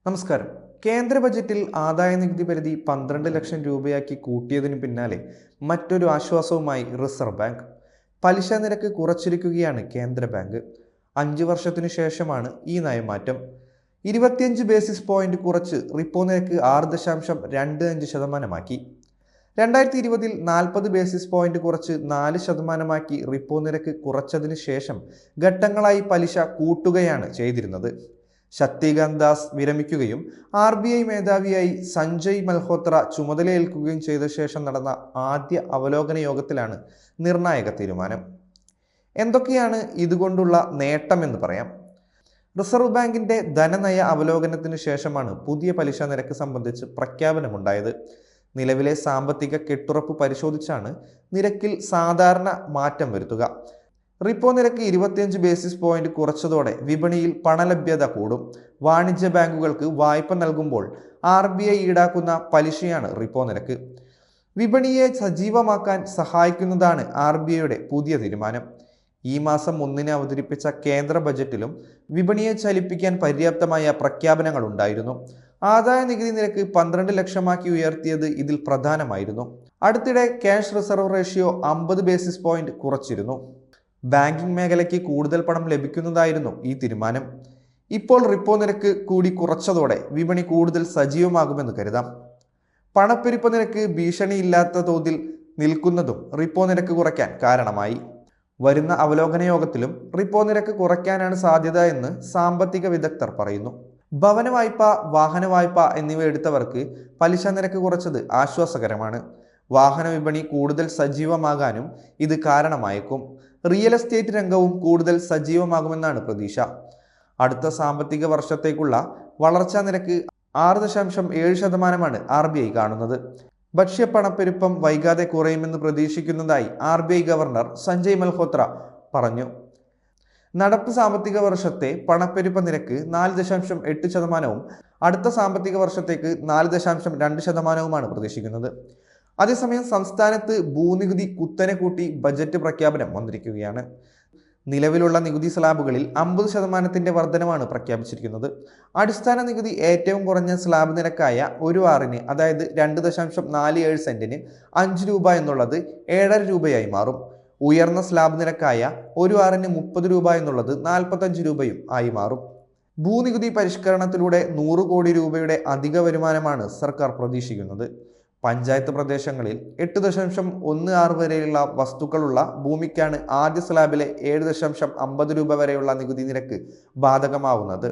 നമസ്കാരം. കേന്ദ്ര ബജറ്റിൽ ആദായ നികുതി പരിധി 12 ലക്ഷം രൂപയാക്കി കൂട്ടിയതിനു പിന്നാലെ മറ്റൊരു ആശ്വാസവുമായി റിസർവ് ബാങ്ക്. പലിശ നിരക്ക് കുറച്ചിരിക്കുകയാണ് കേന്ദ്ര ബാങ്ക്. 5 വർഷത്തിനു ശേഷമാണ് ഈ നയമാറ്റം. 25 ബേസിസ് പോയിന്റ് കുറച്ച് റിപ്പോ നിരക്ക് 6.25%. 2020 40 ബേസിസ് പോയിന്റ് കുറച്ച് 4% റിപ്പോ നിരക്ക് കുറച്ചതിന് ശേഷം ഘട്ടങ്ങളായി പലിശ കൂട്ടുകയാണ് ചെയ്തിരുന്നത്. ശക്തികാന്ത് ദാസ് വിരമിക്കുകയും RBI മേധാവിയായി സഞ്ജയ് മൽഹോത്ര ചുമതലയേൽക്കുകയും ചെയ്ത ശേഷം നടന്ന ആദ്യ അവലോകന യോഗത്തിലാണ് നിർണായക തീരുമാനം. എന്തൊക്കെയാണ് ഇതുകൊണ്ടുള്ള നേട്ടമെന്ന് പറയാം. റിസർവ് ബാങ്കിന്റെ ധനനയ അവലോകനത്തിന് ശേഷമാണ് പുതിയ പലിശ നിരക്ക് സംബന്ധിച്ച് പ്രഖ്യാപനമുണ്ടായത്. നിലവിലെ സാമ്പത്തിക കെട്ടുറപ്പ് പരിശോധിച്ചാണ് നിരക്കിൽ സാധാരണ മാറ്റം വരുത്തുക. റിപ്പോ നിരക്ക് 25 ബേസിസ് പോയിന്റ് കുറച്ചതോടെ വിപണിയിൽ പണലഭ്യത കൂടും. വാണിജ്യ ബാങ്കുകൾക്ക് വായ്പ നൽകുമ്പോൾ RBI ഈടാക്കുന്ന പലിശയാണ് റിപ്പോ നിരക്ക്. വിപണിയെ സജീവമാക്കാൻ സഹായിക്കുന്നതാണ് RBIയുടെ പുതിയ തീരുമാനം. ഈ മാസം 1-ന് അവതരിപ്പിച്ച കേന്ദ്ര ബജറ്റിലും വിപണിയെ ചലിപ്പിക്കാൻ പര്യാപ്തമായ പ്രഖ്യാപനങ്ങൾ ഉണ്ടായിരുന്നു. ആദായ നികുതി നിരക്ക് 12 ലക്ഷമാക്കി ഉയർത്തിയത് ഇതിൽ പ്രധാനമായിരുന്നു. അടുത്തിടെ cash reserve ratio 50 basis point കുറച്ചിരുന്നു. ബാങ്കിംഗ് മേഖലയ്ക്ക് കൂടുതൽ പണം ലഭിക്കുന്നതായിരുന്നു ഈ തീരുമാനം. ഇപ്പോൾ റിപ്പോ നിരക്ക് കൂടി കുറച്ചതോടെ വിപണി കൂടുതൽ സജീവമാകുമെന്ന് കരുതാം. പണപ്പെരുപ്പ നിരക്ക് ഭീഷണിയില്ലാത്ത തോതിൽ നിൽക്കുന്നതും റിപ്പോ നിരക്ക് കുറയ്ക്കാൻ കാരണമായി. വരുന്ന അവലോകന യോഗത്തിലും റിപ്പോ നിരക്ക് കുറയ്ക്കാനാണ് സാധ്യത എന്ന് സാമ്പത്തിക വിദഗ്ധർ പറയുന്നു. ഭവന വായ്പ, വാഹന വായ്പ എന്നിവ എടുത്തവർക്ക് പലിശ നിരക്ക് കുറച്ചത് ആശ്വാസകരമാണ്. വാഹന വിപണി കൂടുതൽ സജീവമാകാനും ഇത് കാരണമായേക്കും. റിയൽ എസ്റ്റേറ്റ് രംഗവും കൂടുതൽ സജീവമാകുമെന്നാണ് പ്രതീക്ഷ. അടുത്ത സാമ്പത്തിക വർഷത്തേക്കുള്ള വളർച്ചാ നിരക്ക് 6.7% RBI കാണുന്നത്. ഭക്ഷ്യപ്പണപ്പെരുപ്പം വൈകാതെ കുറയുമെന്ന് പ്രതീക്ഷിക്കുന്നതായി RBI ഗവർണർ സഞ്ജയ് മൽഹോത്ര പറഞ്ഞു. നടപ്പ് സാമ്പത്തിക വർഷത്തെ പണപ്പെരുപ്പ നിരക്ക് 4.8%, അടുത്ത സാമ്പത്തിക വർഷത്തേക്ക് 4.2% പ്രതീക്ഷിക്കുന്നത്. അതേസമയം സംസ്ഥാനത്ത് ഭൂനികുതി കുത്തനെ കൂട്ടി ബജറ്റ് പ്രഖ്യാപനം വന്നിരിക്കുകയാണ്. നിലവിലുള്ള നികുതി സ്ലാബുകളിൽ 50% വർധനമാണ് പ്രഖ്യാപിച്ചിരിക്കുന്നത്. അടിസ്ഥാന നികുതി ഏറ്റവും കുറഞ്ഞ സ്ലാബ് നിരക്കായ ഒരു ആറിന്, അതായത് 2.47 സെന്റിന് 5 രൂപ എന്നുള്ളത് 7.5 രൂപയായി മാറും. ഉയർന്ന സ്ലാബ് നിരക്കായ ഒരു ആറിന് 30 രൂപ എന്നുള്ളത് 45 രൂപയും ആയി മാറും. ഭൂനികുതി പരിഷ്കരണത്തിലൂടെ 100 കോടി രൂപയുടെ അധിക വരുമാനമാണ് സർക്കാർ പ്രതീക്ഷിക്കുന്നത്. പഞ്ചായത്ത് പ്രദേശങ്ങളിൽ 8.16 വരെയുള്ള വസ്തുക്കളുള്ള ഭൂമിക്കാണ് ആദ്യ സ്ലാബിലെ 7.50 രൂപ വരെയുള്ള നികുതി നിരക്ക് ബാധകമാവുന്നത്.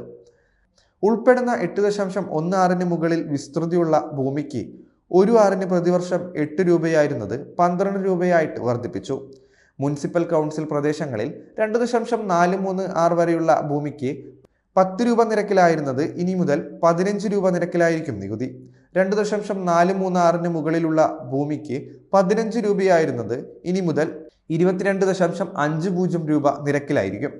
ഉൾപ്പെടുന്ന 8.16-ന് മുകളിൽ വിസ്തൃതിയുള്ള ഭൂമിക്ക് ഒരു ആറിന് പ്രതിവർഷം 8 രൂപയായിരുന്നത് 12 രൂപയായിട്ട് വർദ്ധിപ്പിച്ചു. മുനിസിപ്പൽ കൗൺസിൽ പ്രദേശങ്ങളിൽ 2.436 വരെയുള്ള ഭൂമിക്ക് 10 രൂപ നിരക്കിലായിരുന്നത് ഇനി മുതൽ 15 രൂപ നിരക്കിലായിരിക്കും നികുതി. 2.436-ന് മുകളിലുള്ള ഭൂമിക്ക് 15 രൂപയായിരുന്നത് ഇനി മുതൽ 22.50 രൂപ നിരക്കിലായിരിക്കും.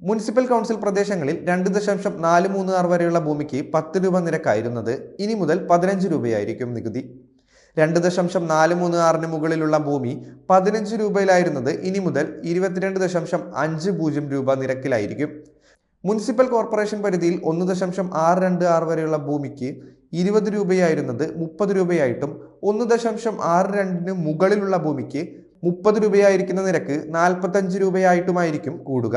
മുനിസിപ്പൽ കൗൺസിൽ പ്രദേശങ്ങളിൽ 2.436 വരെയുള്ള ഭൂമിക്ക് 10 രൂപ നിരക്കായിരുന്നത് ഇനി മുതൽ 15 രൂപയായിരിക്കും നികുതി. 2.436-ന് മുകളിലുള്ള ഭൂമി 15 രൂപയിലായിരുന്നത് ഇനി മുതൽ 22.50 രൂപ നിരക്കിലായിരിക്കും. മുനിസിപ്പൽ കോർപ്പറേഷൻ പരിധിയിൽ 1.626 വരെയുള്ള ഭൂമിക്ക് 20 രൂപയായിരുന്നത് 30 രൂപയായിട്ടും 1.62-ന് മുകളിലുള്ള ഭൂമിക്ക് 30 രൂപയായിരിക്കുന്ന നിരക്ക് 45 രൂപയായിട്ടുമായിരിക്കും കൂടുക.